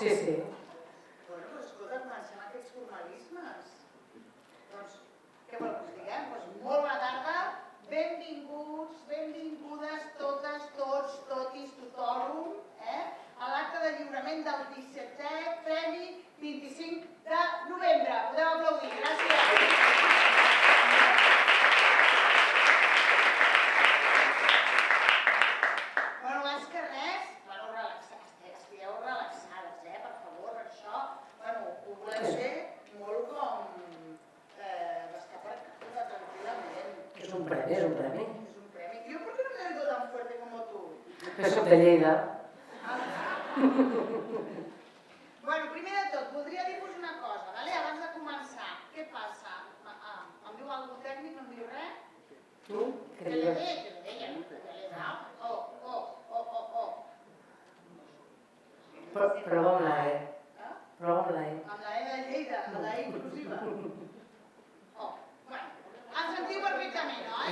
Sí, sí. Bueno, doncs escolta, comencem aquests formalismes. Doncs, què vol que us diguem? Doncs molt bona tarda, benvinguts, benvingudes totes, tots, totis, tothom, a l'acte de lliurament del 17è Premi 25 de novembre. Podeu aplaudir, gràcies. Bueno, abans que res, estigueu relaxades, per favor, per això, bueno, ho volem fer molt com estar per casa tranquil·lament. És un premi, és un premi. És un premi. Jo per què no me lo digo tan fuerte como tú? Que soc de Lleida. Bueno, primer de tot, voldria dir-vos una cosa, abans de començar. Què passa? Em diu algú tècnic, no em diu res? Tu? Que le dé, que le da. Prova amb la E. Prova amb la E. Amb la E de Lleida, amb la E inclusiva. Bueno, em sentiu perfectament, oi?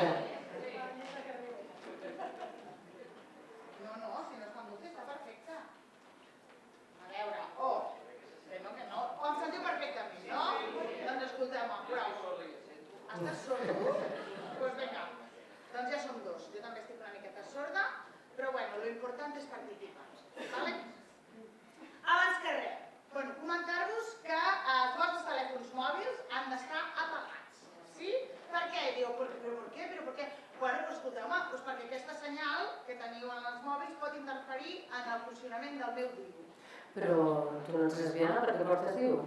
No, si no es fa molt, està perfecte. A veure, que no. Em sentiu perfectament, no? Doncs escolteu-me, prou. Estàs sorda? Doncs vinga, doncs ja som dos. Jo també estic una miqueta sorda, però bueno, l'important és participar. Vale? Abans que res, comentar-vos que els vostres telèfons mòbils han d'estar apagats. Sí? Per què? Diu, però per què? Bueno, però escolteu-me, perquè aquesta senyal que teniu en els mòbils pot interferir en el funcionament del meu DIU. Però tu no ets lesbiana, per què portes DIU?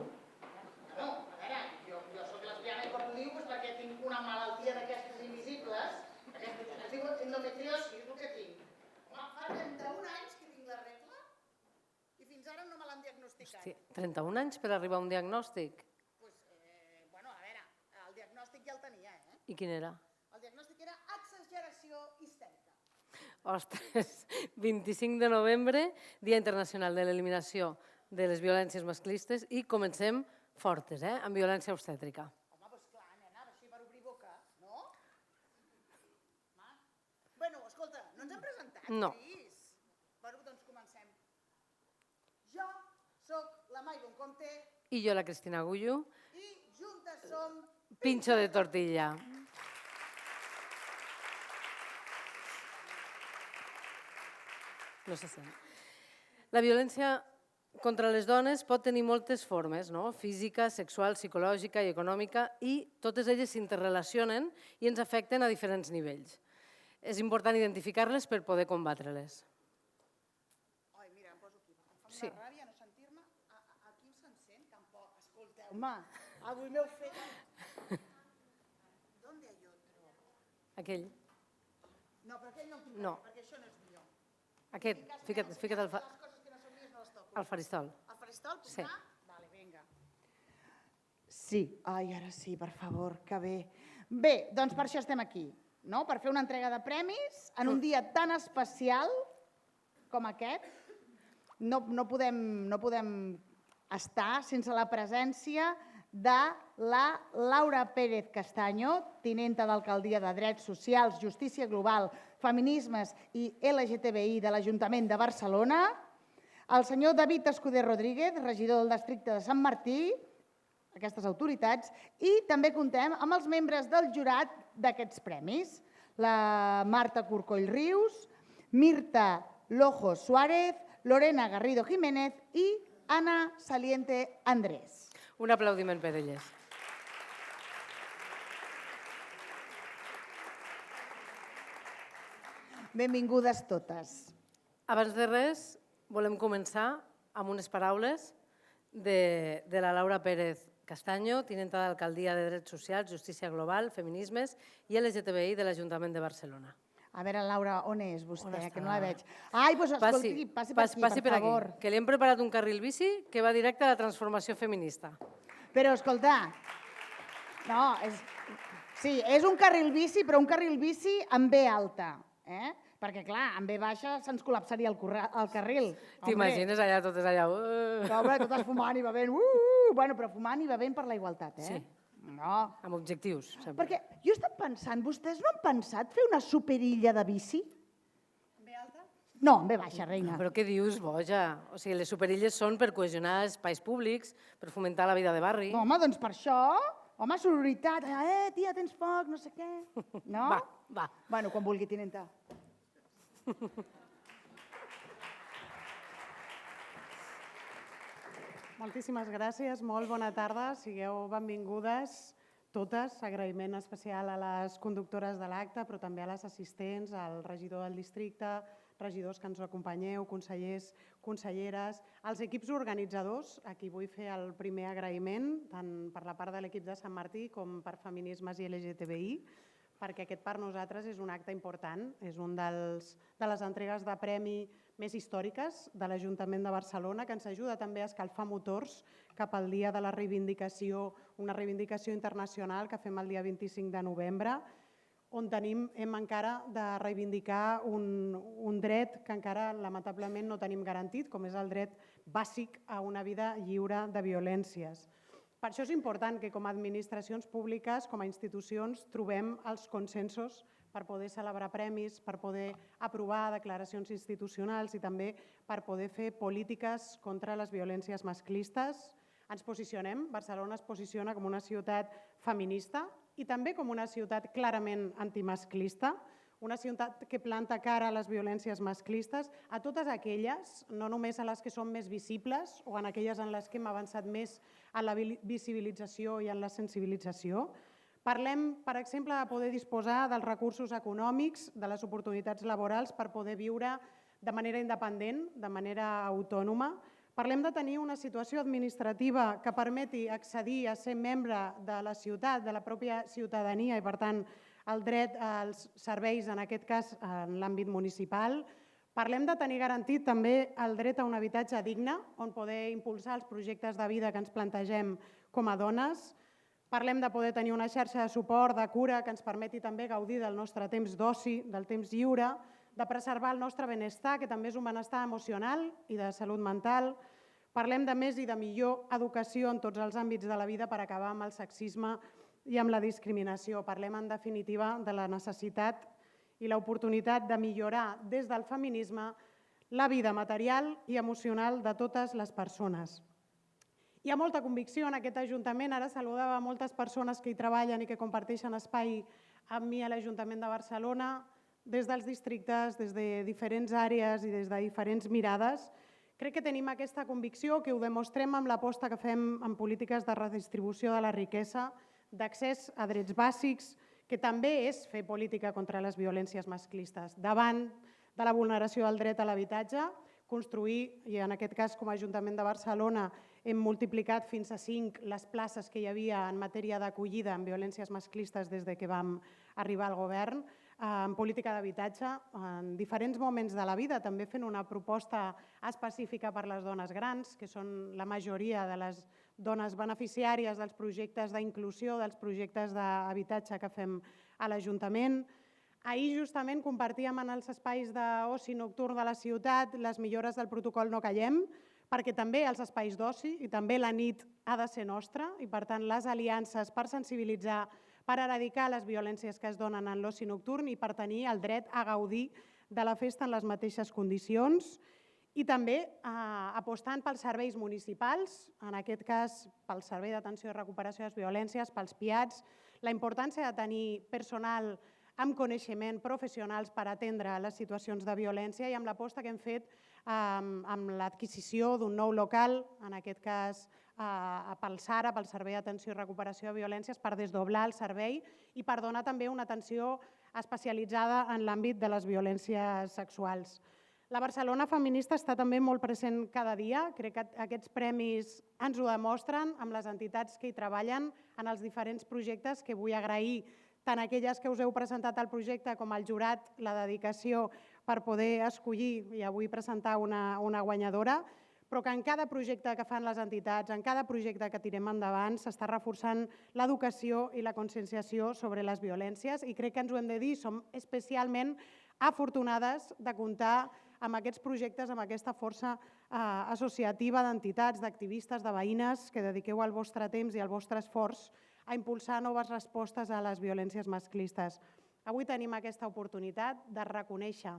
No, a veure, jo soc lesbiana i porto DIU perquè tinc una malaltia d'aquestes invisibles, es diu endometriosi, és el que tinc. Home, fa 31 anys que tinc la regla i fins ara no me l'han diagnosticat. Hòstia, 31 anys per arribar a un diagnòstic? Bueno, a veure, el diagnòstic ja el tenia, I quin era? El diagnòstic era exageració histèrica. Ostres, 25 de novembre, Dia Internacional de l'Eliminació de les Violències Masclistes i comencem fortes, amb violència obstètrica. Home, doncs clar, nena, així per obrir boca, no? Bueno, escolta, no ens hem presentat, No. Cris? Bueno, doncs comencem. Jo soc la Maigon Comte I jo, la Cristina Agullo, i juntes som... pinxo de tortilla. No se sent. La violència contra les dones pot tenir moltes formes, física, sexual, psicològica i econòmica, i totes elles s'interrelacionen i ens afecten a diferents nivells. És important identificar-les per poder combatre-les. Ai, mira, em poso aquí. Em fa una ràbia no sentir-me. Aquí se'n sent, tampoc. Escolteu-me, avui m'heu fet... ¿Dónde hay otro? Aquell. No, però aquell no em No. perquè això no és millor. Aquest, fica't al faristol. Al faristol? Sí. Vale, vinga. Sí, ai, ara sí, per favor, que bé. Bé, doncs per això estem aquí, no? Per fer una entrega de premis en un dia tan especial com aquest. No podem estar sense la presència de la Laura Pérez Castaño, tinenta d'Alcaldia de Drets Socials, Justícia Global, Feminismes i LGTBI de l'Ajuntament de Barcelona, el senyor David Escuder Rodríguez, regidor del districte de Sant Martí, aquestes autoritats, i també comptem amb els membres del jurat d'aquests premis, la Marta Corcoll Rius, Mirta Lojo Suárez, Lorena Garrido Jiménez i Ana Saliente Andrés. Un aplaudiment per elles. Benvingudes totes. Abans de res, volem començar amb unes paraules de la Laura Pérez Castaño, tinenta d'Alcaldia de Drets Socials, Justícia Global, Feminismes i LGTBI de l'Ajuntament de Barcelona. A veure, Laura, on és vostè? On està? Que no la veig. Ai, doncs escolti, passi per aquí, per favor. Que li hem preparat un carril bici que va directe a la transformació feminista. Però, escolta, no, sí, és un carril bici, però un carril bici amb B alta, perquè, clar, amb B baixa se'ns col·lapsaria el carril. T'imagines allà, totes allà... Home, totes fumant i bevent, bueno, però fumant i bevent per la igualtat, Sí. No. Amb objectius, sempre. Perquè jo he estat pensant, vostès no han pensat fer una superilla de bici? B alta? No, en B baixa, reina. Però què dius, boja? O sigui, les superilles són per cohesionar espais públics, per fomentar la vida de barri. No, home, doncs per això, home, sororitat, tia, tens foc, no sé què. No? Va. Bueno, quan vulgui, tinenta. Moltíssimes gràcies, molt bona tarda, sigueu benvingudes totes. Agraïment especial a les conductores de l'acte, però també a les assistents, al regidor del districte, regidors que ens acompanyeu, consellers, conselleres, als equips organitzadors, a qui vull fer el primer agraïment, tant per la part de l'equip de Sant Martí com per Feminismes i LGTBI, perquè aquest per nosaltres és un acte important, és un de les entregues de premi més històriques de l'Ajuntament de Barcelona, que ens ajuda també a escalfar motors cap al dia de la reivindicació, una reivindicació internacional que fem el dia 25 de novembre, on hem encara de reivindicar un dret que encara lamentablement no tenim garantit, com és el dret bàsic a una vida lliure de violències. Per això és important que com a administracions públiques, com a institucions, trobem els consensos per poder celebrar premis, per poder aprovar declaracions institucionals i també per poder fer polítiques contra les violències masclistes. Ens posicionem, Barcelona es posiciona com una ciutat feminista i també com una ciutat clarament antimasclista, una ciutat que planta cara a les violències masclistes, a totes aquelles, no només a les que són més visibles o en aquelles en les que hem avançat més en la visibilització i en la sensibilització. Parlem, per exemple, de poder disposar dels recursos econòmics, de les oportunitats laborals per poder viure de manera independent, de manera autònoma. Parlem de tenir una situació administrativa que permeti accedir a ser membre de la ciutat, de la pròpia ciutadania i, per tant, el dret als serveis, en aquest cas, en l'àmbit municipal. Parlem de tenir garantit també el dret a un habitatge digne, on poder impulsar els projectes de vida que ens plantegem com a dones. Parlem de poder tenir una xarxa de suport, de cura, que ens permeti també gaudir del nostre temps d'oci, del temps lliure, de preservar el nostre benestar, que també és un benestar emocional i de salut mental. Parlem de més i de millor educació en tots els àmbits de la vida per acabar amb el sexisme i amb la discriminació. Parlem, en definitiva, de la necessitat i l'oportunitat de millorar des del feminisme la vida material i emocional de totes les persones. Hi ha molta convicció en aquest Ajuntament. Ara saludava moltes persones que hi treballen i que comparteixen espai amb mi a l'Ajuntament de Barcelona, des dels districtes, des de diferents àrees i des de diferents mirades. Crec que tenim aquesta convicció, que ho demostrem amb l'aposta que fem en polítiques de redistribució de la riquesa, d'accés a drets bàsics, que també és fer política contra les violències masclistes. Davant de la vulneració del dret a l'habitatge, construir, i en aquest cas com a Ajuntament de Barcelona hem multiplicat fins a 5 les places que hi havia en matèria d'acollida en violències masclistes des que vam arribar al govern, en política d'habitatge, en diferents moments de la vida, també fent una proposta específica per les dones grans, que són la majoria de les dones beneficiàries dels projectes d'inclusió, dels projectes d'habitatge que fem a l'Ajuntament. Ahir justament compartíem en els espais d'oci nocturn de la ciutat les millores del protocol No Callem, perquè també els espais d'oci i també la nit ha de ser nostra i, per tant, les aliances per sensibilitzar, per erradicar les violències que es donen en l'oci nocturn i per tenir el dret a gaudir de la festa en les mateixes condicions. I també apostant pels serveis municipals, en aquest cas pel Servei d'Atenció i Recuperació de les Violències, pels PIATs, la importància de tenir personal amb coneixement, professionals per atendre les situacions de violència i amb l'aposta que hem fet amb l'adquisició d'un nou local, en aquest cas pel SARA, pel Servei d'Atenció i Recuperació de Violències, per desdoblar el servei i per donar també una atenció especialitzada en l'àmbit de les violències sexuals. La Barcelona feminista està també molt present cada dia. Crec que aquests premis ens ho demostren amb les entitats que hi treballen en els diferents projectes, que vull agrair tant aquelles que us heu presentat el projecte com al jurat la dedicació per poder escollir i avui presentar una guanyadora, però que en cada projecte que fan les entitats, en cada projecte que tirem endavant, s'està reforçant l'educació i la conscienciació sobre les violències i crec que ens ho hem de dir, som especialment afortunades de comptar amb aquests projectes, amb aquesta força associativa d'entitats, d'activistes, de veïnes que dediqueu el vostre temps i el vostre esforç a impulsar noves respostes a les violències masclistes. Avui tenim aquesta oportunitat de reconèixer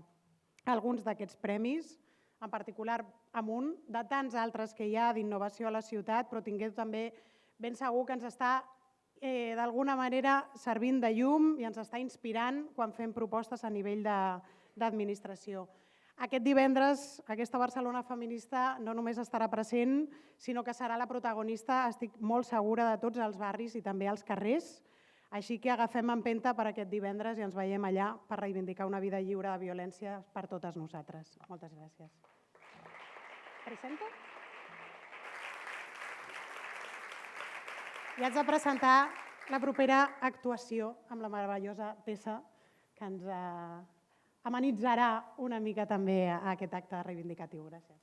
alguns d'aquests premis, en particular amb un de tants altres que hi ha d'innovació a la ciutat, però tingueu també ben segur que ens està d'alguna manera servint de llum i ens està inspirant quan fem propostes a nivell d'administració. Aquest divendres, aquesta Barcelona feminista no només estarà present, sinó que serà la protagonista, estic molt segura, de tots els barris i també als carrers. Així que agafem empenta per aquest divendres i ens veiem allà per reivindicar una vida lliure de violència per totes nosaltres. Moltes gràcies. Presento? I haig de presentar la propera actuació amb la meravellosa Tessa, que ens amenitzarà una mica també a aquest acte reivindicatiu. Gràcies.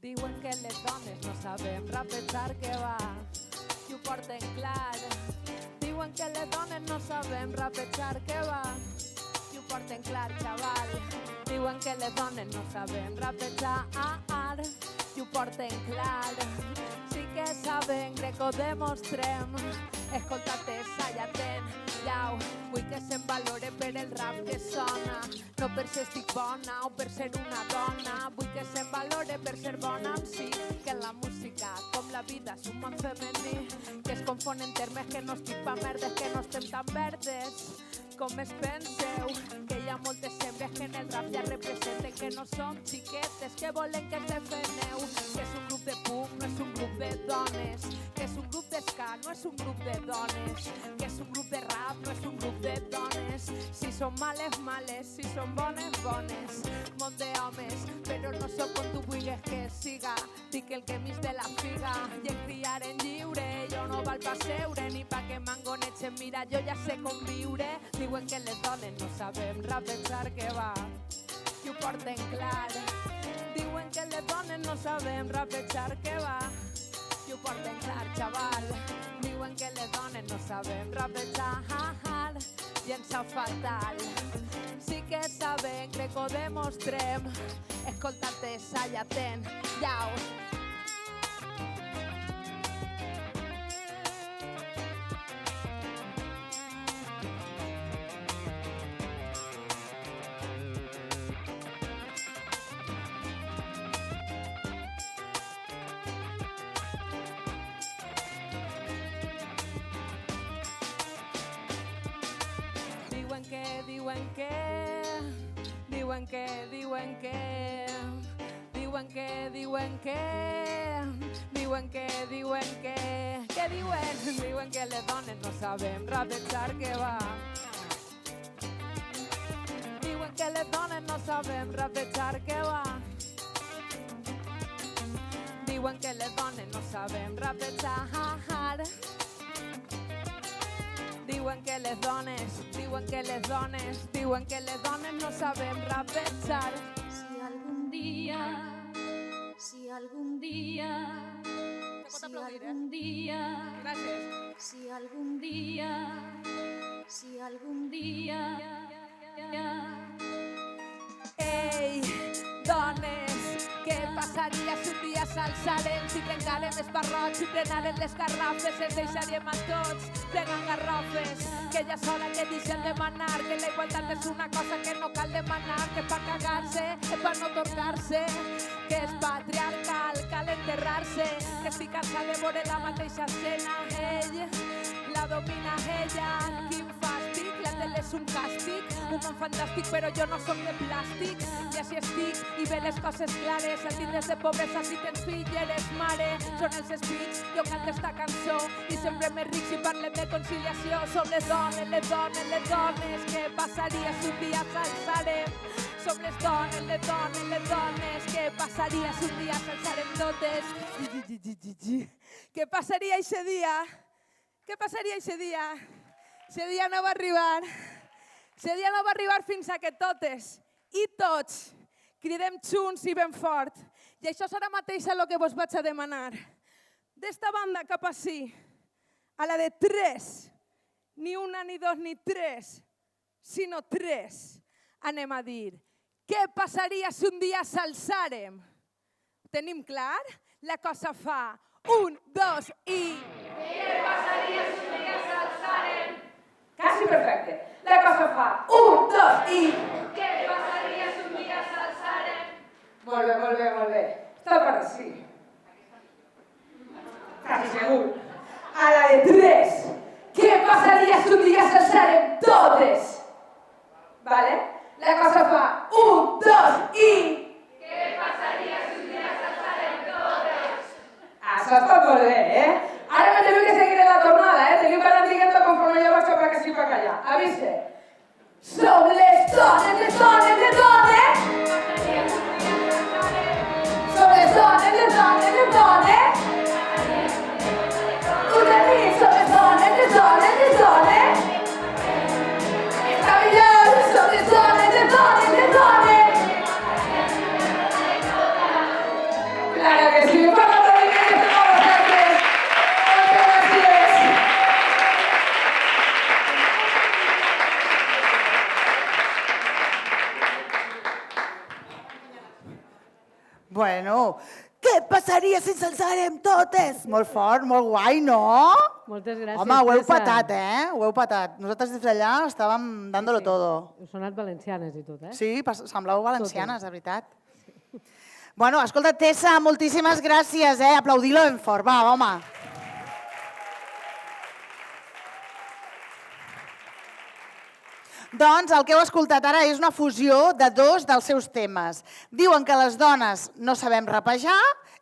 Diuen que les dones no sabem rapejar què va, i ho porten clar. Diuen que les dones no sabem rapejar què va, i ho porten clar, xaval. Diuen que les dones no sabem rapejar, i ho porten clar. Sí que sabem, crec que ho demostrem. Escolta-te, sallatent, llau. Vull que se'm valore per el rap que sona, no per ser estic bona o per ser una dona. Vull que se'm valore per ser bona en si, que la música, com la vida, és un món femení, que es confonen termes que no estic pa merdes, que no estem tan verdes. Com es penseu que hi ha moltes hembres que en el rap ja representen que no som xiquetes, que volen que es defeneu, que és un grup de punk, no és un grup de dones, que és un grup d'esca, no és un grup de dones, que és un grup de rap, no és un grup de dones. Si són males, males, si són bones, bones. Món d'homes, però no sóc com tu vulguis que siga. Dic el que m'ix de la figa i el criar en lliure. Jo no val pa seure ni pa que m'angonetxen. Mira, jo ja sé com viure. Diuen que les dones no sabem rapejar què va, i ho porten clar. Diuen que les dones no sabem rapejar què va, i ho porten clar, xaval. Diuen que les dones no sabem rapejar, i ens sap fatal. Sí que sabem, crec que ho demostrem. Escolta-te, sallatent, llau. Diuen que les dones no sabem rapejar què va. Diuen que les dones no sabem rapejar què va. Diuen que les dones no sabem rapejar. Diuen que les dones, diuen que les dones, diuen que les dones no sabem rapejar. Si algun dia, si algun dia, si algun dia, si algun dia, si algun dia. Ei, dones, què passaria si un dia s'alçarem, si trencarem els barrots, si prenarem les garrafes, ens deixaríem a tots plegant garrofes, que ja sola que deixen demanar, que la igualtat és una cosa que no cal demanar, que és per cagar-se, és per no tocar-se, que és patriarcal, cal enterrar-se, que estic cansada de veure la mateixa escena, ell la domina ella, quin fàstic, la tele és un càstig, un món fantàstic però jo no soc de plàstic, i així estic i ve les coses clares, al tindres de pobresa si tens fill i eres mare, són els espits, jo canto esta cançó i sempre més ric si parlem de conciliació, som les dones, les dones, les dones, què passaria si un dia s'alçarem? Som les dones, les dones, les dones, què passaria si un dia s'alçarem totes? Què passaria eixe dia? Què passaria eixe dia? Eixe dia no va arribar. Eixe dia no va arribar fins a que totes i tots cridem junts i ben fort. I això serà mateix el que vos vaig a demanar. d'esta banda cap ací, a la de 3, ni una, ni dos, ni tres, sinó 3, anem a dir, què passaria si un dia s'alçàrem? Tenim clar? La cosa fa 1, 2 i... Què passaria si un dia s'alçàrem? Quasi perfecte. La cosa fa 1, 2 i... Què passaria si un dia s'alçàrem? Molt bé, molt bé, molt bé. Està per així. Quasi segur. A la de 3. Què passaria si un dia s'alçàrem totes? Vale? La cosa fa 1, 2 i... Què passaria si un dia s'alçàrem totes? Això està molt bé, Ara me teniu que seguir en la tornada, Teniu que anar dient conforme jo vaig cap aquí per allà. Avise. Som les dones, les dones, les dones! Som les dones, les dones, les dones! Unanís, som les dones, les dones, les dones! Està millor, som les dones, les dones, les dones! Claro que sí, per la tradició que som vosaltres! Moltes gràcies! Bueno, què passaria si ens alçarem totes? Molt fort, molt guai, no? Moltes gràcies, Home, ho heu Tessa. patat, Ho heu patat. Nosaltres des d'allà estàvem dándolo todo. Heu sonat valencianes i tot, Sí, sembleu valencianes, de veritat. Bueno, escolta, Tessa, moltíssimes gràcies, Aplaudilo ben fort, va, home. Doncs el que heu escoltat ara és una fusió de dos dels seus temes. Diuen que les dones no sabem rapejar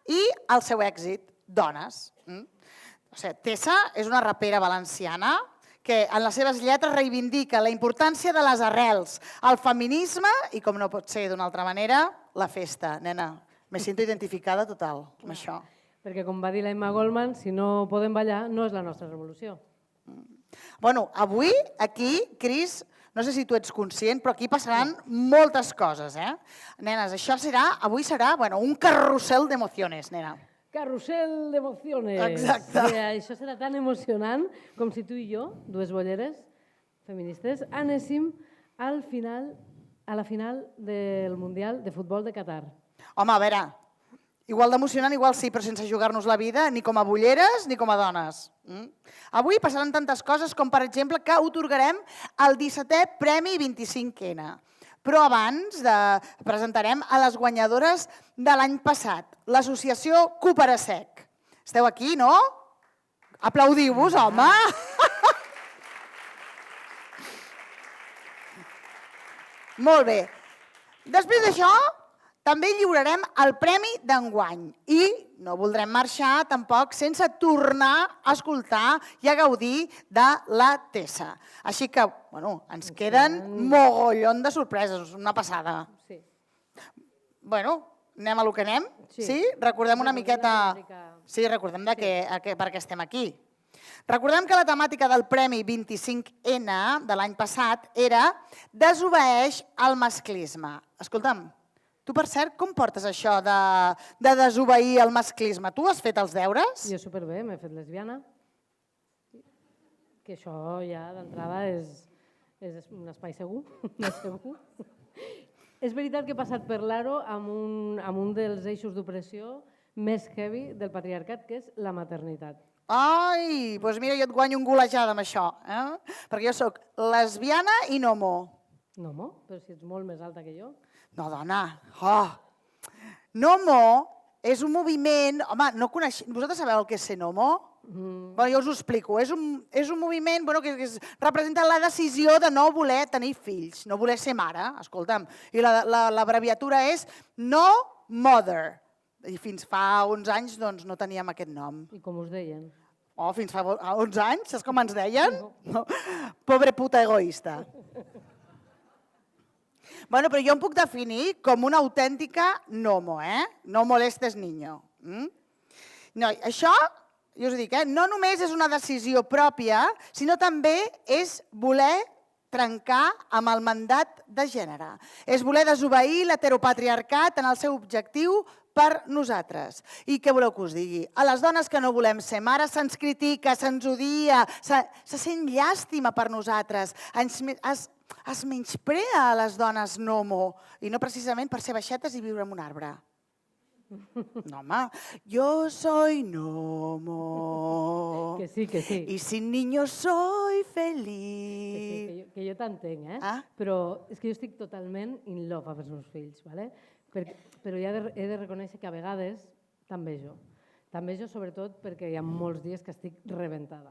i el seu èxit, dones. O sigui, Tessa és una rapera valenciana que en les seves lletres reivindica la importància de les arrels, el feminisme i, com no pot ser d'una altra manera, la festa. Nena, me siento identificada total amb això. Perquè, com va dir la Emma Goldman, si no podem ballar, no és la nostra revolució. Bueno, avui, aquí, Cris, no sé si tu ets conscient, però aquí passaran moltes coses, Nenes, això avui serà un carrusel d'emociones, nena. Carrusel d'emociones. Exacte. Sí, això serà tan emocionant com si tu i jo, dues bolleres feministes, anéssim a la final del Mundial de Futbol de Qatar. Home, a veure, igual d'emocionant, igual sí, però sense jugar-nos la vida, ni com a bolleres ni com a dones. Avui passaran tantes coses com, per exemple, que otorgarem el 17è Premi 25N. Però abans presentarem a les guanyadores de l'any passat, l'associació Cooperasec. Esteu aquí, no? Aplaudiu-vos, home! Molt bé. Després d'això, també lliurarem el Premi d'enguany i no voldrem marxar tampoc sense tornar a escoltar i a gaudir de la Tessa. Així que, ens queden mogollon de sorpreses, una passada. Sí. Anem a lo que anem? Sí? Recordem una miqueta... Sí, recordem per què estem aquí. Recordem que la temàtica del Premi 25N de l'any passat era desobeeix el masclisme. Escolta'm, tu, per cert, com portes això de desobeir el masclisme? Tu has fet els deures? Jo superbé, m'he fet lesbiana. Que això ja d'entrada és un espai segur. És veritat que he passat per l'aro amb un dels eixos d'opressió més heavy del patriarcat, que és la maternitat. Ai, doncs mira, jo et guanyo un golejada amb això, perquè jo sóc lesbiana i nomo. Nomo? Però si ets molt més alta que jo. No, dona. Nomo és un moviment... Home, no coneix... Vosaltres sabeu el que és ser nomo? Jo us ho explico. És un moviment que representa la decisió de no voler tenir fills, no voler ser mare, escolta'm. I l'abreviatura és No Mother. I fins fa uns anys no teníem aquest nom. I com us deien? Fins fa uns anys? Saps com ens deien? Pobre puta egoista. Però jo em puc definir com una autèntica nomo, No molestes niño. Això, jo us dic, no només és una decisió pròpia, sinó també és voler trencar amb el mandat de gènere. És voler desobeir l'heteropatriarcat en el seu objectiu per nosaltres. I què voleu que us digui? A les dones que no volem ser mares se'ns critica, se'ns odia, se sent llàstima per nosaltres, es menysprea a les dones nomo, i no precisament per ser baixetes i viure en un arbre. No, home, yo soy Nomo. Que sí, que sí. Y sin niños soy feliz. Que jo t'entenc, però és que jo estic totalment in love amb els meus fills, però ja he de reconèixer que a vegades també jo. També jo, sobretot, perquè hi ha molts dies que estic rebentada.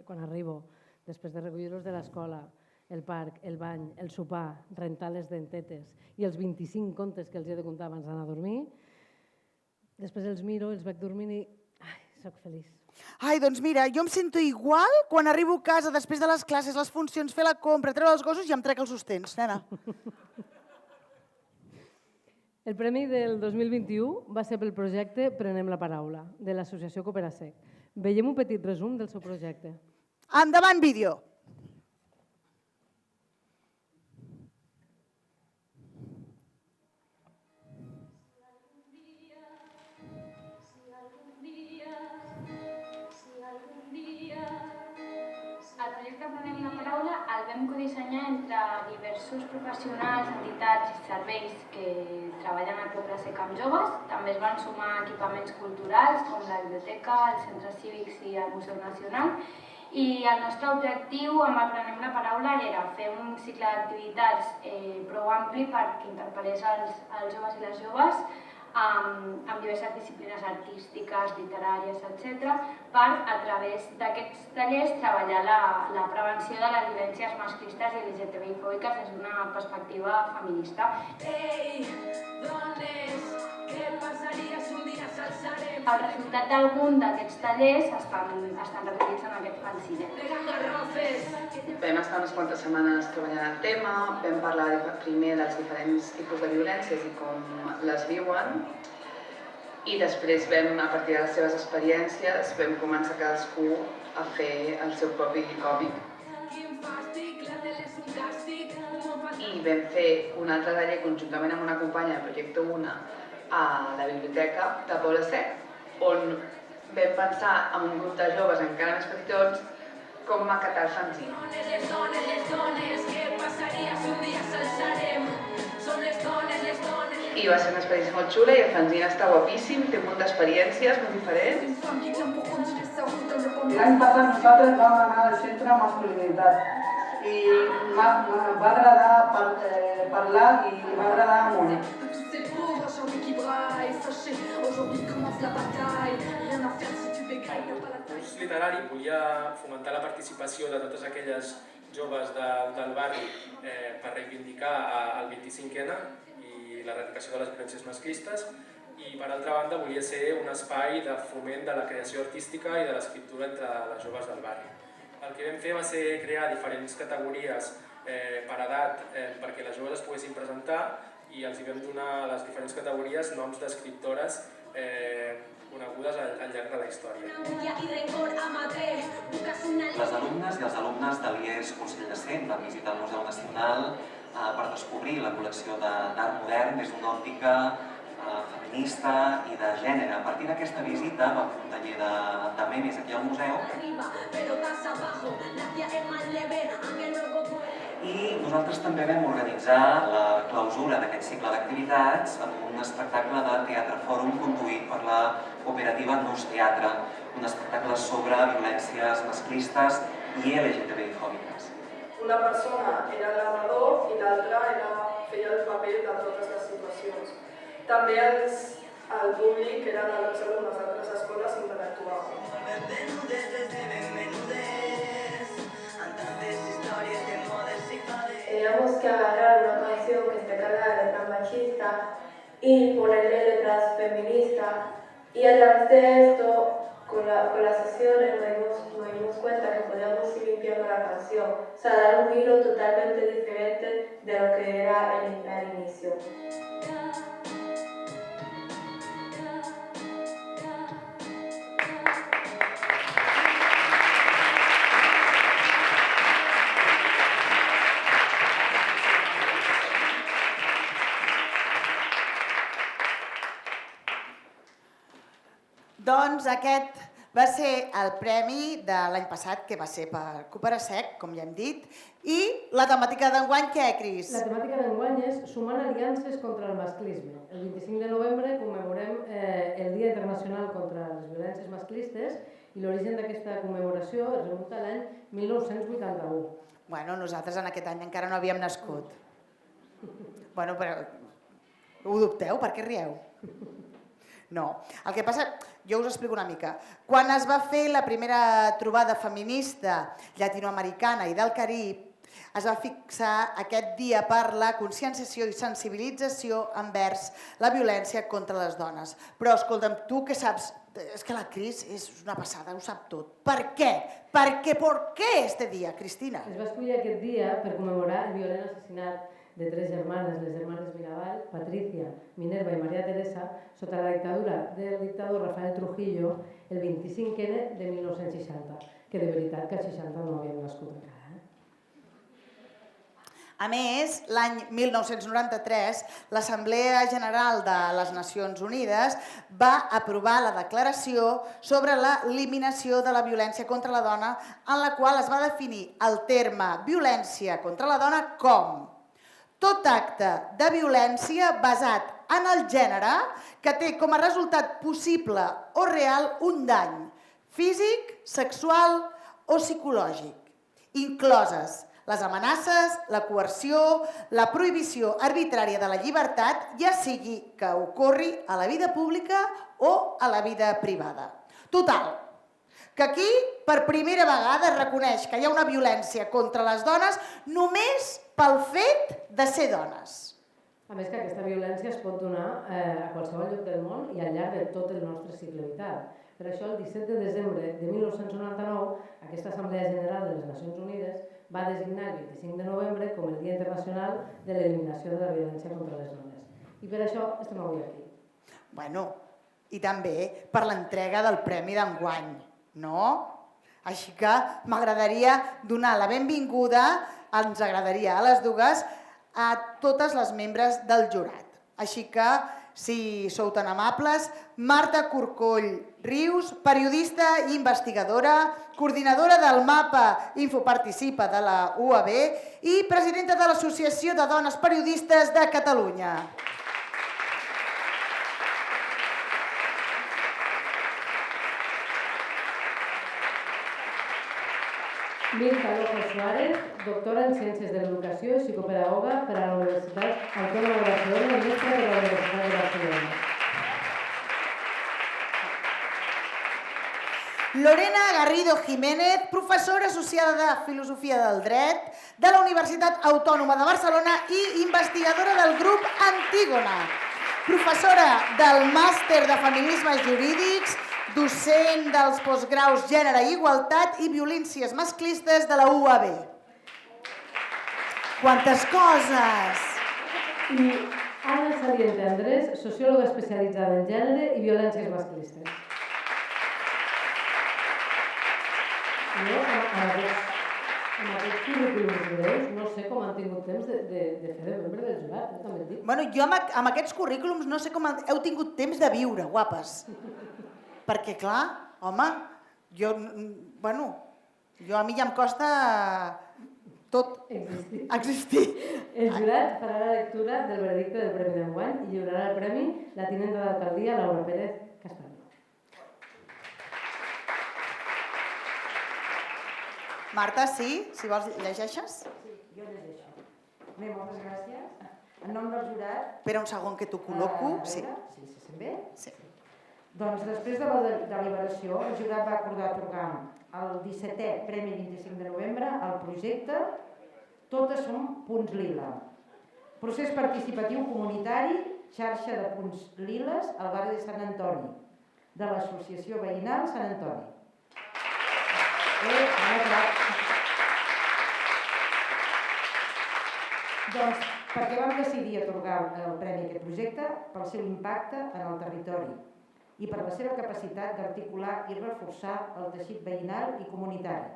Quan arribo, després de recollir-los de l'escola, el parc, el bany, el sopar, rentar les dentetes i els 25 contes que els he de contar abans d'anar a dormir, després els miro, els veig dormint i soc feliç. Ai, doncs mira, jo em sento igual quan arribo a casa després de les classes, les funcions, fer la compra, treure els gossos i em trec els sostens, nena. El premi del 2021 va ser pel projecte Prenem la Paraula, de l'associació Cooperasec. Veiem un petit resum del seu projecte. Endavant, vídeo. El projecte Prenem la Paraula el vam codissenyar entre diversos professionals, entitats i serveis que treballen al Cooperasec amb joves. També es van sumar equipaments culturals com la biblioteca, els centres cívics i el Museu Nacional. I el nostre objectiu amb el Prenem la Paraula era fer un cicle d'activitats prou ampli perquè interpel·lés els joves i les joves amb diverses disciplines artístiques, literàries, etc., per, a través d'aquests tallers, treballar la prevenció de les violències masclistes i LGTBI-fòbiques des d'una perspectiva feminista. Ei, dones, què passaria si un dia s'alçarem? El resultat d'algun d'aquests tallers estan recollits en aquest fanzine. Vam estar unes quantes setmanes treballant el tema, vam parlar primer dels diferents tipus de violències i com les viuen, i després vam, a partir de les seves experiències, vam començar cadascú a fer el seu propi còmic. I vam fer un altre taller conjuntament amb una companya de Projecte Una a la biblioteca de Poble Sec, on vam pensar en un grup de joves encara més petitons com maquetar el fanzine. Les dones, què passaria si un dia s'alçarem? Som les dones. I va ser una experiència molt xula i el fanzine està guapíssim, té un munt d'experiències molt diferents. L'any passat nosaltres vam anar al centre masculinitat i va agradar parlar i va agradar molt. El curs literari volia fomentar la participació de totes aquelles joves del barri per reivindicar el 25N i l'erradicació de les violències masclistes, i per altra banda volia ser un espai de foment de la creació artística i de l'escriptura entre les joves del barri. El que vam fer va ser crear diferents categories per edat perquè les joves es poguessin presentar, i els hi vam donar a les diferents categories noms d'escriptores conegudes al llarg de la història. Les alumnes i els alumnes de l'IES Consell de Cent van visitar el Museu Nacional per descobrir la col·lecció d'art modern des d'una òptica feminista i de gènere. A partir d'aquesta visita vam fer un taller de memes aquí al museu i nosaltres també vam organitzar la clausura d'aquest cicle d'activitats amb un espectacle de teatre fòrum conduït per la cooperativa Nus Teatre, un espectacle sobre violències masclistes i LGTBI-fòbiques. Una persona era el narrador i l'altra feia el paper de totes les situacions. També el públic, que eren els alumnes d'altres escoles, interactuaven. Teníamos que agarrar una canción que esté cargada de letras machistas y ponerle letras feministas, y a través de esto, con las sesiones, nos dimos cuenta que podíamos ir limpiando la canción, o sea, dar un giro totalmente diferente de lo que era al inicio. Doncs aquest va ser el premi de l'any passat, que va ser per Cooperassec, com ja hem dit, i la temàtica d'enguany què, Cris? La temàtica d'enguany és Sumant aliances contra el masclisme. El 25 de novembre commemorem el Dia Internacional contra les Violències Masclistes i l'origen d'aquesta commemoració es remunta a l'any 1981. Bueno, nosaltres en aquest any encara no havíem nascut. Bueno, però ho dubteu? Per què rieu? No. El que passa, jo us explico una mica. Quan es va fer la primera trobada feminista llatinoamericana i del Carib, es va fixar aquest dia per la conscienciació i sensibilització envers la violència contra les dones. Però, escolta'm, tu què saps? És que la Cris és una passada, ho sap tot. Per què? Per què este dia, Cristina? Es va escollir aquest dia per commemorar el violent assassinat de 3 germanes, les germanes Mirabal, Patricia, Minerva i Maria Teresa, sota la dictadura del dictador Rafael Trujillo el 25N de 1960, que de veritat que al 60 no havíem nascut encara. A més, l'any 1993, l'Assemblea General de les Nacions Unides va aprovar la declaració sobre l'eliminació de la violència contra la dona, en la qual es va definir el terme violència contra la dona com tot acte de violència basat en el gènere que té com a resultat possible o real un dany físic, sexual o psicològic, incloses les amenaces, la coerció, la prohibició arbitrària de la llibertat, ja sigui que ocorri a la vida pública o a la vida privada. Total, que aquí per primera vegada es reconeix que hi ha una violència contra les dones només pel fet de ser dones. A més que aquesta violència es pot donar a qualsevol lloc del món i al llarg de tot el nostre segle vital. Per això, el 17 de desembre de 1999, aquesta Assemblea General de les Nacions Unides va designar el 25 de novembre com el Dia Internacional de l'Eliminació de la Violència contra les Dones. I per això estem avui aquí. Bueno, i també per l'entrega del Premi d'enguany, no? Així que m'agradaria donar la benvinguda, ens agradaria a les dues, a totes les membres del jurat. Així que, si sou tan amables, Marta Corcoll Rius, periodista i investigadora, coordinadora del mapa Infoparticipa de la UAB i presidenta de l'Associació de Dones Periodistes de Catalunya. Mirta López Suárez, doctora en Ciències de l'Educació i psicopedagoga per a la Universitat Autònoma de Barcelona i mestra de la Universitat de Barcelona. Lorena Garrido Jiménez, professora associada de Filosofia del Dret de la Universitat Autònoma de Barcelona i investigadora del grup Antígona. Professora del Màster de Feminismes Jurídics, docent dels postgraus Gènere i Igualtat i Violències Masclistes de la UAB. Quantes coses! I Ana Saliente Andrés, sociòloga especialitzada en gènere i violències masclistes. Jo, amb aquests currículums greus, no sé com han tingut temps de fer de membre del jurat, també et dic. Bueno, jo amb aquests currículums no sé com heu tingut temps de viure, guapes. Perquè, clar, home, a mi ja em costa tot existir. El jurat farà la lectura del veredicte del Premi d'enguany i lliurarà el premi la tinenta d'alcaldia Laura Pérez Castaño. Marta, sí? Si vols, llegeixes? Sí, jo llegeixo. Bé, moltes gràcies. En nom del jurat... Espera un segon que t'ho col·loco. Sí, se sent bé? Sí. Doncs després de la deliberació, el jurat va acordar atorgar el 17è Premi 25 de novembre al projecte Totes som punts lila. Procés participatiu comunitari, xarxa de punts liles al barri de Sant Antoni, de l'Associació Veïnal Sant Antoni. Doncs, per què vam decidir atorgar el premi a aquest projecte? Pel seu impacte en el territori i per la seva capacitat d'articular i reforçar el teixit veïnal i comunitari.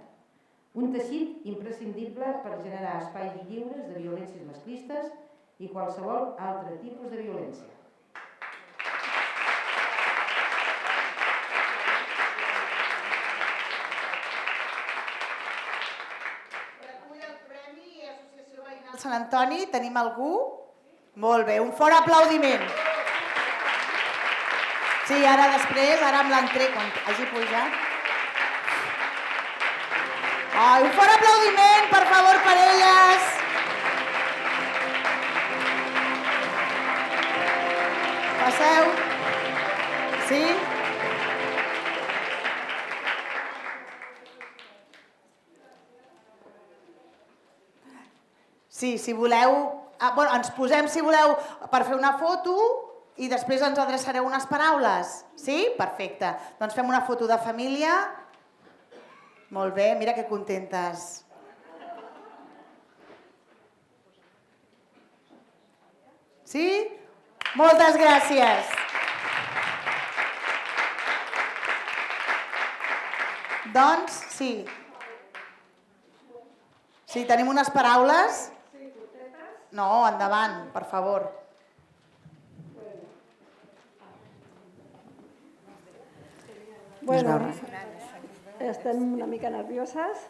Un teixit imprescindible per generar espais lliures de violències masclistes i qualsevol altre tipus de violència. Sant Antoni, tenim algú? Molt bé, un fort aplaudiment. Sí, ara després, ara amb l'entré, quan hagi pujat. Un fort aplaudiment, per favor, per elles. Passeu. Sí? Sí, si voleu... Ens posem, si voleu, per fer una foto i després ens adreçareu unes paraules. Sí? Perfecte. Doncs fem una foto de família. Molt bé, mira que contentes. Sí? Moltes gràcies. Doncs, sí. Sí, tenim unes paraules. No, endavant, per favor. Bueno, estem una mica nervioses.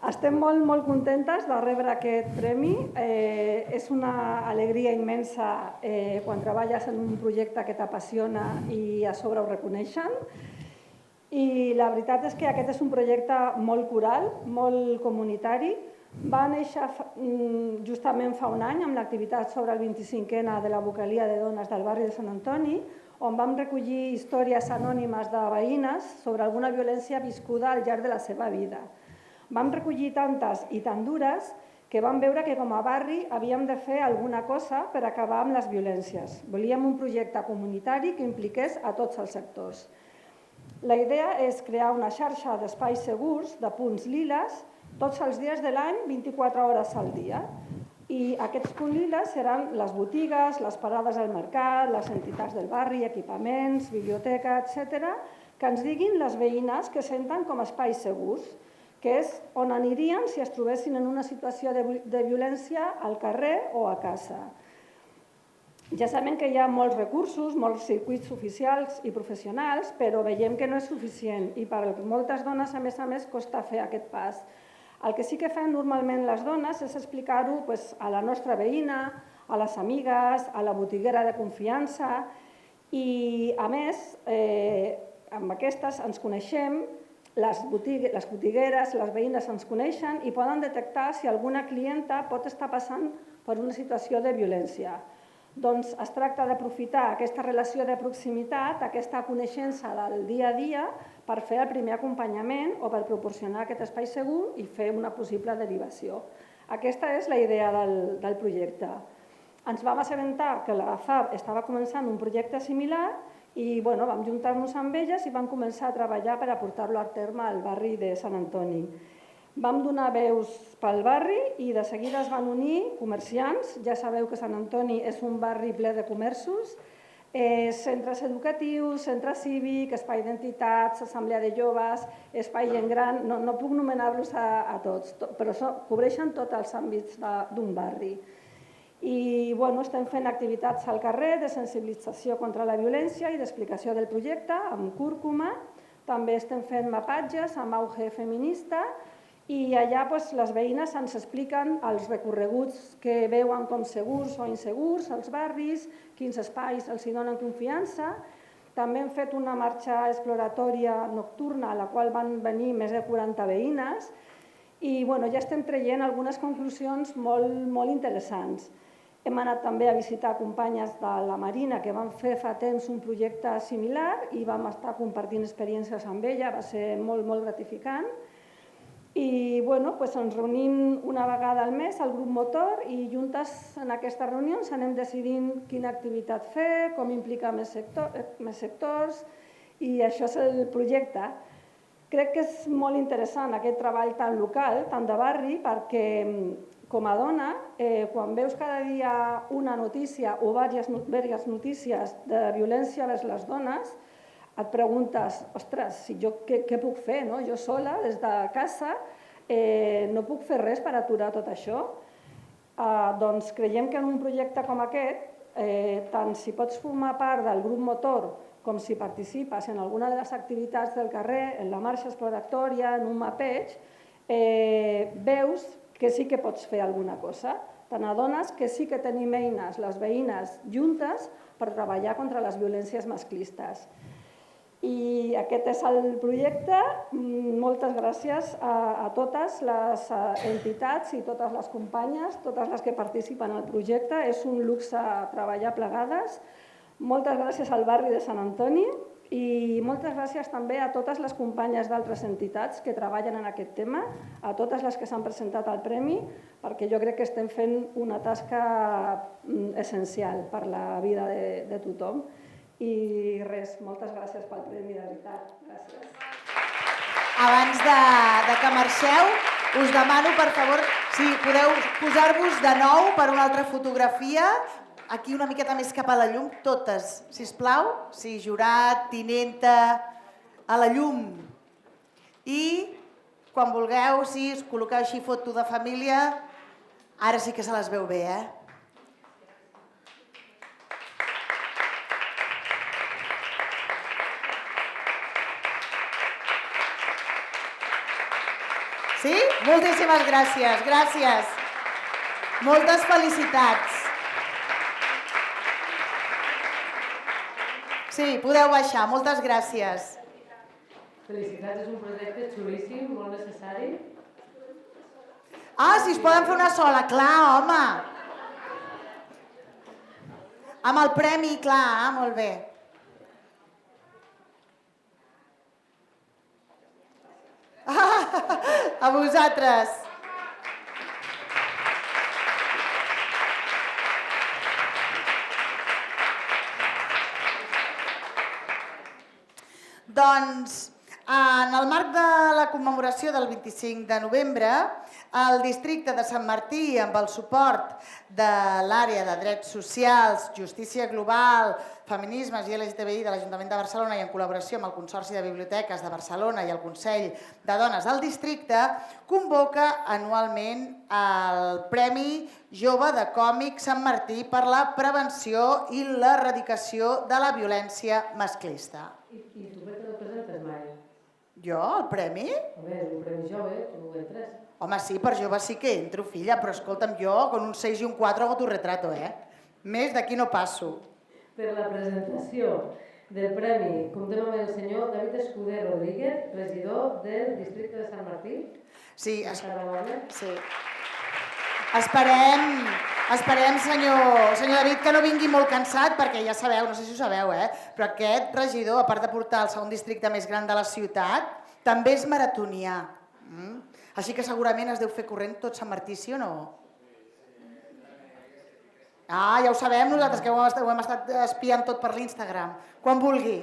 Estem molt contentes de rebre aquest premi. És una alegria immensa quan treballes en un projecte que t'apassiona i a sobre ho reconeixen. I la veritat és que aquest és un projecte molt coral, molt comunitari. Va néixer justament fa un any amb l'activitat sobre el 25è de la vocalia de dones del barri de Sant Antoni, on vam recollir històries anònimes de veïnes sobre alguna violència viscuda al llarg de la seva vida. Vam recollir tantes i tan dures que vam veure que com a barri havíem de fer alguna cosa per acabar amb les violències. Volíem un projecte comunitari que impliqués a tots els sectors. La idea és crear una xarxa d'espais segurs, de punts liles, tots els dies de l'any, 24 hores al dia. I aquests punts liles seran les botigues, les parades al mercat, les entitats del barri, equipaments, biblioteca, etc., que ens diguin les veïnes que senten com a espais segurs, que és on anirien si es trobessin en una situació de violència al carrer o a casa. Ja sabem que hi ha molts recursos, molts circuits oficials i professionals, però veiem que no és suficient i per moltes dones, a més, costa fer aquest pas. El que sí que fem normalment les dones és explicar-ho a la nostra veïna, a les amigues, a la botiguera de confiança i, a més, amb aquestes ens coneixem, les botigueres, les veïnes ens coneixen i poden detectar si alguna clienta pot estar passant per una situació de violència. Doncs es tracta d'aprofitar aquesta relació de proximitat, aquesta coneixença del dia a dia per fer el primer acompanyament o per proporcionar aquest espai segur i fer una possible derivació. Aquesta és la idea del projecte. Ens vam assabentar que la FAB estava començant un projecte similar i vam juntar-nos amb elles i vam començar a treballar per a portar-lo a terme al barri de Sant Antoni. Vam donar veus pel barri i de seguida es van unir comerciants. Ja sabeu que Sant Antoni és un barri ple de comerços, centres educatius, centre cívic, espai d'entitats, assemblea de joves, espai gent gran, no puc nomenar-los a tots, però cobreixen tots els àmbits d'un barri. I estem fent activitats al carrer de sensibilització contra la violència i d'explicació del projecte amb cúrcuma. També estem fent mapatges amb auge feminista i allà les veïnes ens expliquen els recorreguts que veuen com segurs o insegurs als barris, quins espais els donen confiança. També hem fet una marxa exploratòria nocturna a la qual van venir més de 40 veïnes i ja estem traient algunes conclusions molt interessants. Hem anat també a visitar companyes de la Marina que van fer fa temps un projecte similar i vam estar compartint experiències amb ella, va ser molt gratificant. I ens reunim una vegada al mes al grup motor i juntes en aquestes reunions anem decidint quina activitat fer, com implicar més sectors i això és el projecte. Crec que és molt interessant aquest treball tan local, tan de barri, perquè com a dona, quan veus cada dia una notícia o diverses notícies de violència vers les dones, et preguntes, ostres, què puc fer? Jo sola, des de casa, no puc fer res per aturar tot això? Doncs creiem que en un projecte com aquest, tant si pots formar part del grup motor com si participes en alguna de les activitats del carrer, en la marxa exploratòria, en un mapeig, veus que sí que pots fer alguna cosa. tant a dones que sí que tenim eines, les veïnes juntes, per treballar contra les violències masclistes. I aquest és el projecte. Moltes gràcies a totes les entitats i totes les companyes, totes les que participen al projecte. És un luxe treballar plegades. Moltes gràcies al barri de Sant Antoni i moltes gràcies també a totes les companyes d'altres entitats que treballen en aquest tema, a totes les que s'han presentat al premi, perquè jo crec que estem fent una tasca essencial per la vida de tothom. I res, moltes gràcies pel premi, de veritat. Gràcies. Abans de que marxeu, us demano, per favor, si podeu posar-vos de nou per una altra fotografia, aquí una miqueta més cap a la llum, totes, sisplau. Sí, jurat, tinenta, a la llum. I quan vulgueu, si us col·loqueu així foto de família, ara sí que se les veu bé, eh? Sí? Moltíssimes gràcies, gràcies. Moltes felicitats. Sí, podeu baixar, moltes gràcies. Felicitats, és un projecte xulíssim, molt necessari. Ah, si es poden fer una sola, clar, home. Amb el premi, clar, molt bé. A vosaltres. Doncs, en el marc de la commemoració del 25 de novembre, el districte de Sant Martí, amb el suport de l'àrea de drets socials, justícia global, feminismes i LGTBI de l'Ajuntament de Barcelona i en col·laboració amb el Consorci de Biblioteques de Barcelona i el Consell de Dones del Districte, convoca anualment el Premi Jove de Còmic Sant Martí per la prevenció i l'erradicació de la violència masclista. I tu per què no presentes mai? Jo, el premi? Home, és un premi jove, tu entres. Home, sí, per jove sí que entro, filla, però escolta'm, jo con un 6 i un 4 hago tu retrato, eh? Més d'aquí no passo. Per la presentació del premi comptem amb el senyor David Escuder Rodríguez, regidor del districte de Sant Martí. Sí, sí. Esperem, senyor David, que no vingui molt cansat, perquè ja sabeu, no sé si ho sabeu, però aquest regidor, a part de portar el segon districte més gran de la ciutat, també és maratonià. Així que segurament es deu fer corrent tot Sant Martí, sí o no? Ah, ja ho sabem nosaltres, que ho hem estat espiant tot per l'Instagram. Quan vulgui.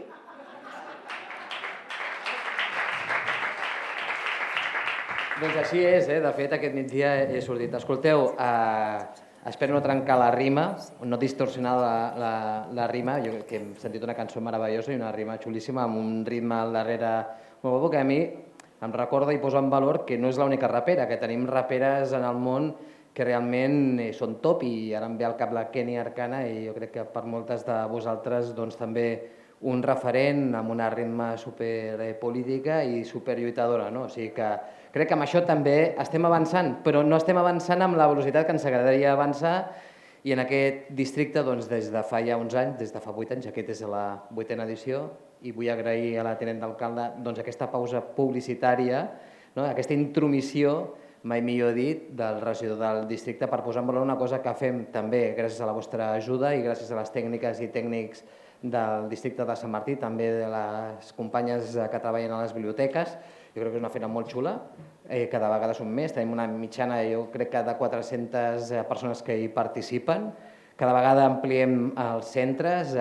Doncs així és, de fet aquest migdia he sortit. Escolteu, espero no trencar la rima, no distorsionar la rima. Jo que hem sentit una cançó meravellosa i una rima xulíssima amb un ritme al darrere molt bo, que a mi em recorda i posa en valor que no és l'única rapera, que tenim raperes en el món que realment són top, i ara em ve al cap la Kenny Arcana i jo crec que per moltes de vosaltres també un referent amb una ritme superpolítica i superlluitadora. O sigui que crec que amb això també estem avançant, però no estem avançant amb la velocitat que ens agradaria avançar, i en aquest districte des de fa ja uns anys, des de fa 8 anys, aquesta és la 8a edició, i vull agrair a la tinent d'alcalde aquesta pausa publicitària, aquesta intromissió, mai millor dit, del regidor del districte per posar en valor una cosa que fem també gràcies a la vostra ajuda i gràcies a les tècniques i tècnics del districte de Sant Martí, també de les companyes que treballen a les biblioteques. Jo crec que és una feina molt xula, cada vegada som més, tenim una mitjana, jo crec que de 400 persones que hi participen, cada vegada ampliem els centres,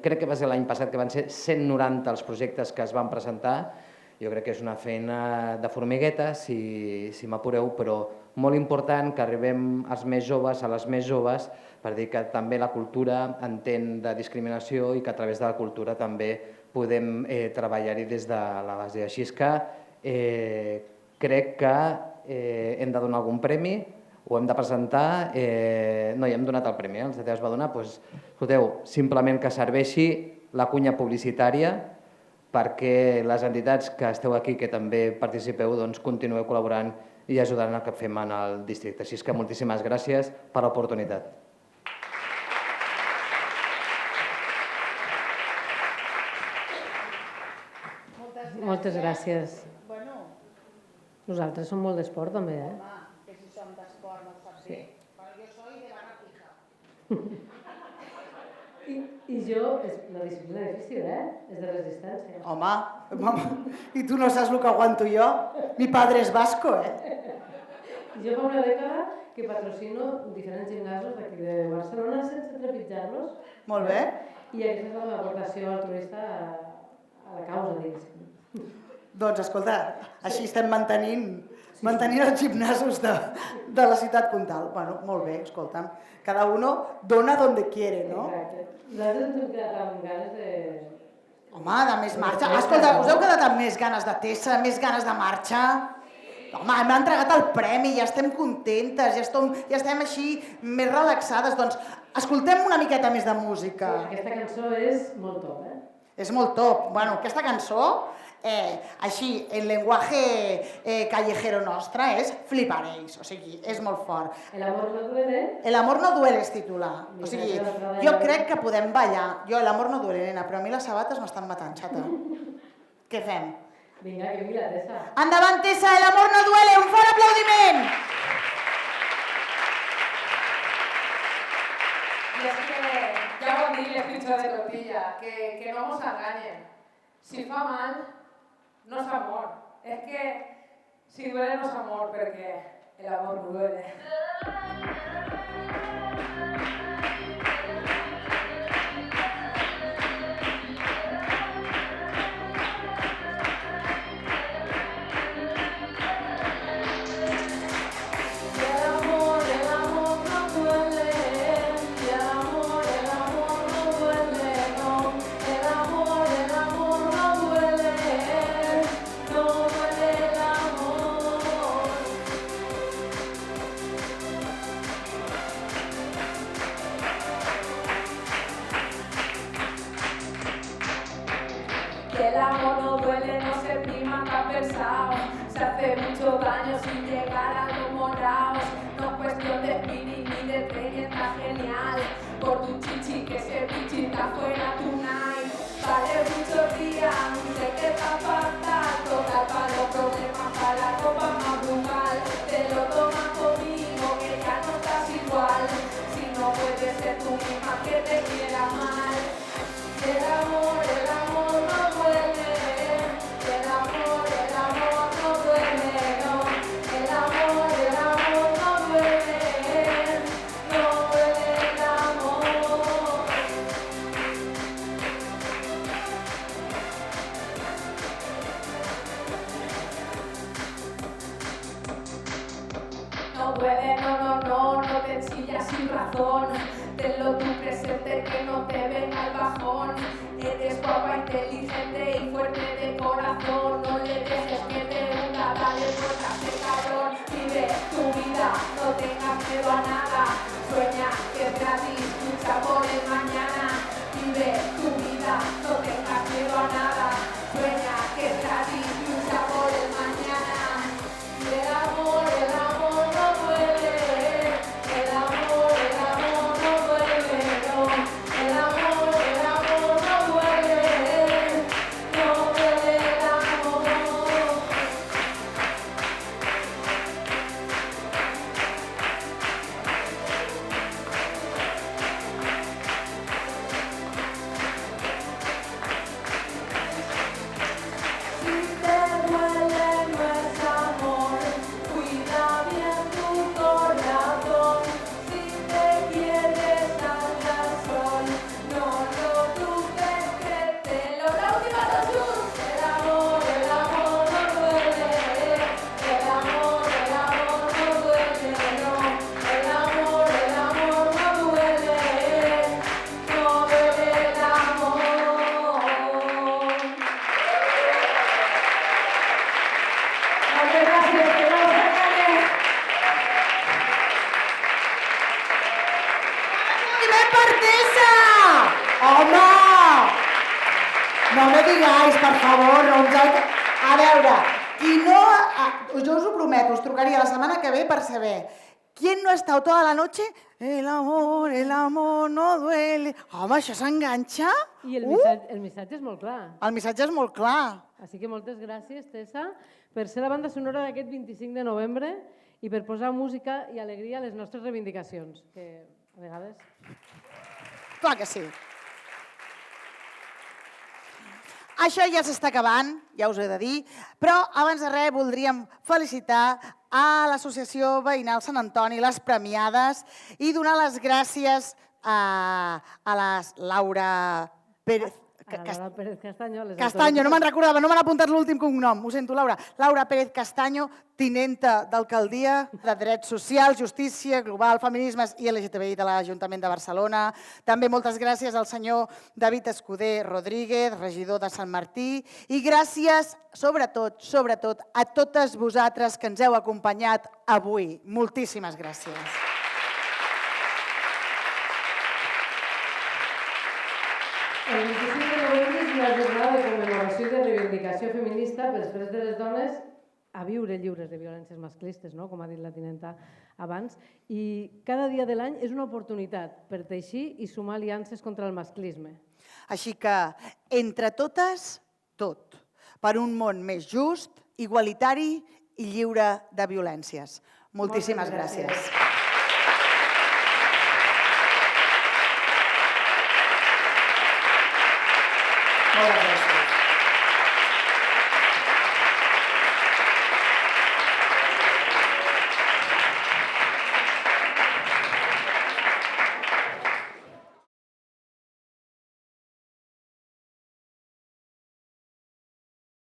crec que va ser l'any passat que van ser 190 els projectes que es van presentar. Jo crec que és una feina de formigueta, si m'apureu, però molt important que arribem als més joves, a les més joves, per dir que també la cultura entén de discriminació i que a través de la cultura també podem treballar-hi des de la base. Així és que crec que hem de donar algun premi, ho hem de presentar, no, ja hem donat el premi, el CTA es va donar, doncs, escolteu, simplement que serveixi la cunya publicitària perquè les entitats que esteu aquí, que també participeu, continueu col·laborant i ajudant el que fem en el districte. Així que moltíssimes gràcies per l'oportunitat. Moltes gràcies. Nosaltres som molt d'esport, també, eh? Home, que si som d'esport no ho saps bé. Però jo soy de barra fija. I jo, la disciplina difícil, és de resistència. Home, i tu no saps el que aguanto jo? Mi padre és vasco, Jo fa una dècada que patrocino diferents gimnasos d'aquí de Barcelona sense trepitjar-los. Molt bé. I aquesta és la meva aportació altruista a la causa, diguéssim. Doncs escolta, així estem mantenint els gimnasos de la ciutat comtal. Bueno, molt bé, escolta'm. Cada uno dona donde quiere, no? Exacte. Nosaltres ens hem quedat amb ganes de... Home, de més marxa. Escolta, us heu quedat amb més ganes de tessa, més ganes de marxa? Home, hem entregat el premi, ja estem contentes, ja estem així més relaxades. Doncs escoltem una miqueta més de música. Aquesta cançó és molt top, És molt top. Bueno, aquesta cançó, així, en llenguaje callejero nostre, és fliparéis. O sigui, és molt fort. El amor no duele. El amor no duele es titula. O sigui, jo crec que podem ballar. Jo, el amor no duele, nena, però a mi les sabates m'estan matant, xata. Què fem? Vinga, que vingui la Tessa. Endavant, Tessa, el amor no duele, un fort aplaudiment! Y es que, ya ho dic, les pinchos de tortilla, que no nos engañen. Si fa mal, no es amor. Es que si duele no es amor, porque el amor no duele. Que el amor no duele, no se prima, que ha pesado. Se hace mucho daño sin llegar a los morados. No es cuestión de spinning ni de tren, está genial. Por tu chichi, que ese bichita fuera tonight. Vale muchos días, sé que está fatal. Total para los problemas, para la copa más brutal. Te lo tomas conmigo, que ya no estás igual. Si no puedes ser tú misma, que te quiera mal. El amor no duele, el amor no duele, no. El amor no duele, no duele el amor. No duele, no te ensillas sin razón. Tenlo tú presente, que no te venga el bajón. Eres guapa, inteligente y fuerte de corazón. No le dejes que te hunda, dale vueltas de calor. Vive tu vida, no tengas miedo a nada. Sueña que es gratis, lucha por el mañana. Vive tu vida, no tengas miedo a nada. Sueña que es gratis, lucha por el mañana. Y el amor no duele. El amor no duele, no. El amor no duele. No duele el amor. Si te duele no es amor, cuida bien tu corazón. Si te quieres al sol, no lo dudes que te lo... La última canción. El amor no duele. El amor no duele, no. El amor no duele. No duele el amor. Muchas gracias, que no se engañe. Aplaudiment per Tessa! Home! No me digáis, per favor. A veure, qui no Jo us ho prometo, us trucaria la setmana que ve per saber ¿quién no ha estado toda la noche? El amor no duele. Home, això s'enganxa? I el missatge és molt clar. El missatge és molt clar. Així que moltes gràcies, Tessa, per ser la banda sonora d'aquest 25 de novembre i per posar música i alegria a les nostres reivindicacions, que a vegades... Clar que sí. Això ja s'està acabant, ja us ho he de dir, però abans de res voldríem felicitar a l'Associació Veïnal Sant Antoni, les premiades, i donar les gràcies a la Laura Pérez... Laura Pérez Castaño. Castaño, no me'n recordava, no m'han apuntat l'últim cognom, ho sento, Laura. Laura Pérez Castaño, tinenta d'Alcaldia de Drets Socials, Justícia, Global, Feminismes i LGTBI de l'Ajuntament de Barcelona. També moltes gràcies al senyor David Escudé Rodríguez, regidor de Sant Martí. I gràcies, sobretot, a totes vosaltres que ens heu acompanyat avui. Moltíssimes gràcies. El 25 de novembre és una jornada de commemoració i de reivindicació feminista pels drets de les dones a viure lliures de violències masclistes, com ha dit la tinenta abans, i cada dia de l'any és una oportunitat per teixir i sumar aliances contra el masclisme. Així que, entre totes, tot, per un món més just, igualitari i lliure de violències. Moltíssimes gràcies. Moltes gràcies.